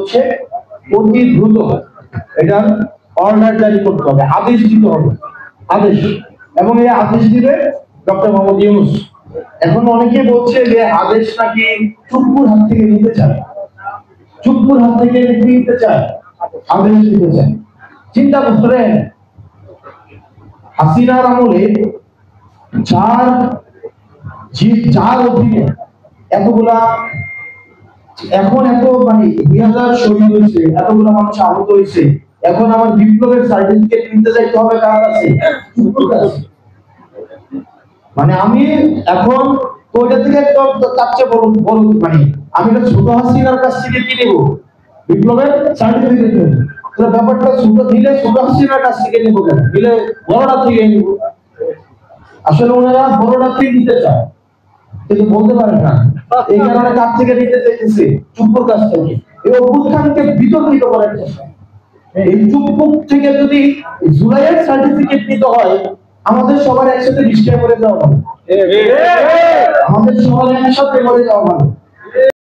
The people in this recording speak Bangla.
হচ্ছে অতি দ্রুত এটার অর্ডার জারি করতে হবে, আদেশ দিতে হবে, আদেশ। এবং এই আদেশ দিবে ডক্টর মোহাম্মদ ইউনূস। এখন অনেকে বলছে যে আদেশ নাকি চুপ্পুর হাত থেকে নিতে চায়, চুপ্পুর হাত থেকে নিতে চায়, আদেশ দিতে চায়। চিন্তা করেন হাসিনার আমলে যার অধীনে এতগুলা, এখন এত মানে 2000 শহীদ হয়েছে, এতগুলা মানুষ আহত হয়েছে, এখন আমার বিপ্লবের সার্টিফিকেট নিতে যাইতে হবে কার কাছে? চুপ্পুর কাছে। মানে আমি এখন ওইটা থেকে তার চেয়ে বড় মানে আমি একটা ছোট হাসিনার কাছ থেকে কি নেব? বিপ্লবের সার্টিফিকেট নেব। ব্যাপারটা ছোট দিলে ছোট হাসিনার কাছ থেকে নেব কেন? দিলে বড়টা থেকে নেব। আসলে ওনারা বড়টা থেকে নিতে চায় কিন্তু বলতে পারে না, এই কারণে কাছ থেকে নিতে চাইতেছে চুপ্পুর কাছ থেকে। এই অভ্যুত্থানকে বিতর্কিত করার চেষ্টা। এই চুপ্পু থেকে যদি জুলাইয়ের সার্টিফিকেট নিতে হয়, আমাদের সবার একসাথে রিস্টার করে দেওয়া হবে, আমাদের সবার একসাথে করে দেওয়া হবে।